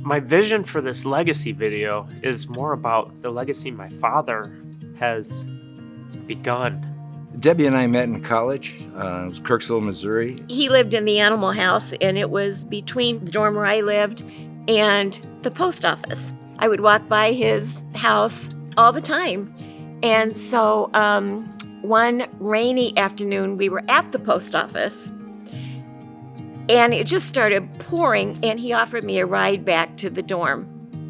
My vision for this legacy video is more about the legacy my father has begun. Debbie and I met in college. It was Kirksville, Missouri. He lived in the animal house, and it was between the dorm where I lived and the post office. I would walk by his house all the time. And so one rainy afternoon, we were at the post office, and it just started pouring, and he offered me a ride back to the dorm.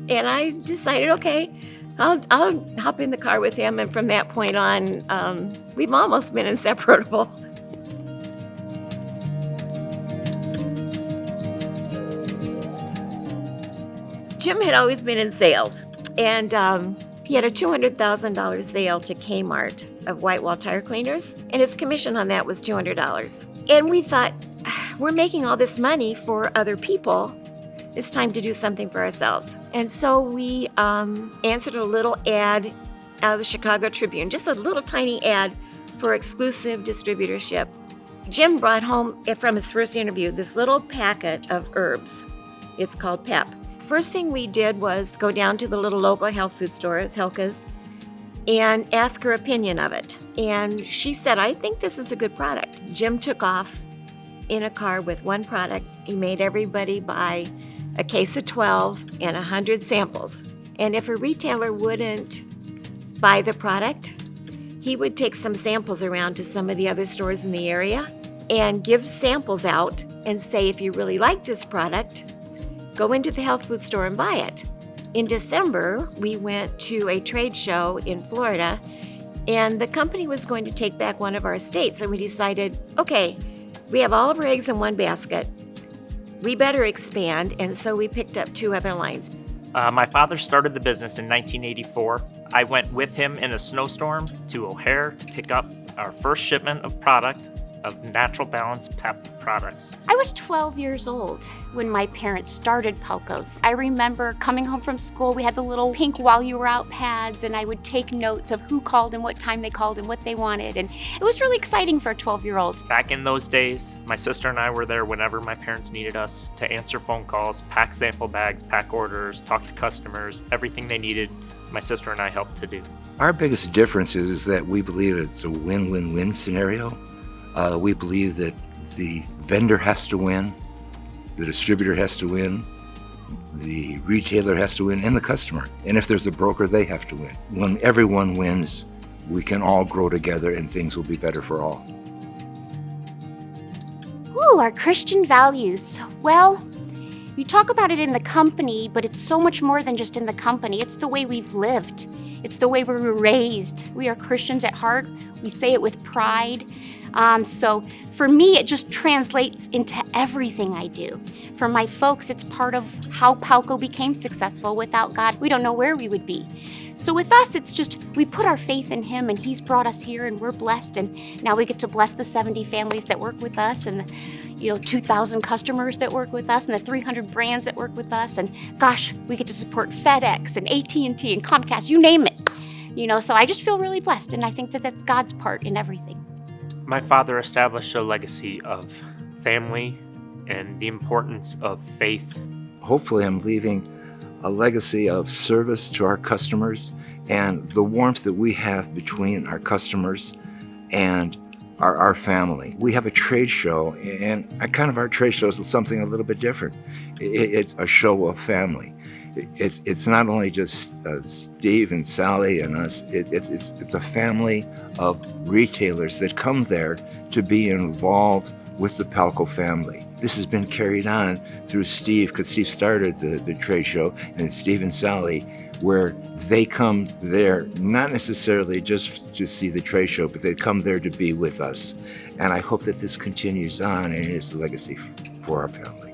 And I decided, okay, I'll hop in the car with him, and from that point on, we've almost been inseparable. Jim had always been in sales, and he had a $200,000 sale to Kmart of white wall tire cleaners, and his commission on that was $200. And we thought, we're making all this money for other people. It's time to do something for ourselves. And so we answered a little ad out of the Chicago Tribune, just a little tiny ad for exclusive distributorship. Jim brought home from his first interview this little packet of herbs. It's called PEP. First thing we did was go down to the little local health food stores, Helka's, and ask her opinion of it. And she said, I think this is a good product. Jim took off in a car with one product. He made everybody buy a case of 12 and 100 samples. And if a retailer wouldn't buy the product, he would take some samples around to some of the other stores in the area and give samples out and say, if you really like this product, go into the health food store and buy it. In December, we went to a trade show in Florida, and the company was going to take back one of our estates, and we decided, okay, we have all of our eggs in one basket. We better expand, and so we picked up 2 other lines. My father started the business in 1984. I went with him in a snowstorm to O'Hare to pick up our first shipment of product of Natural Balance PEP products. I was 12 years old when my parents started Palko's. I remember coming home from school, we had the little pink while you were out pads, and I would take notes of who called and what time they called and what they wanted, and it was really exciting for a 12-year-old. Back in those days, my sister and I were there whenever my parents needed us to answer phone calls, pack sample bags, pack orders, talk to customers, everything they needed, my sister and I helped to do. Our biggest difference is that we believe it's a win-win-win scenario. We believe that the vendor has to win, the distributor has to win, the retailer has to win, and the customer. And if there's a broker, they have to win. When everyone wins, we can all grow together and things will be better for all. Ooh, our Christian values. Well, you talk about it in the company, but it's so much more than just in the company. It's the way we've lived. It's the way we were raised. We are Christians at heart. We say it with pride. So for me, it just translates into everything I do. For my folks, it's part of how Palko became successful. Without God, we don't know where we would be. So with us, it's just we put our faith in Him, and He's brought us here, and we're blessed. And now we get to bless the 70 families that work with us, and the 2,000 customers that work with us, and the 300 brands that work with us. And gosh, we get to support FedEx and AT&T and Comcast, you name it. So I just feel really blessed, and I think that that's God's part in everything. My father established a legacy of family and the importance of faith. Hopefully I'm leaving a legacy of service to our customers and the warmth that we have between our customers and our family. We have a trade show, and our trade show is something a little bit different. It's a show of family. It's not only just Steve and Sally and us. It's a family of retailers that come there to be involved with the Palko family. This has been carried on through Steve, because Steve started the trade show, and Steve and Sally, where they come there not necessarily just to see the trade show, but they come there to be with us. And I hope that this continues on, and it's a legacy for our family.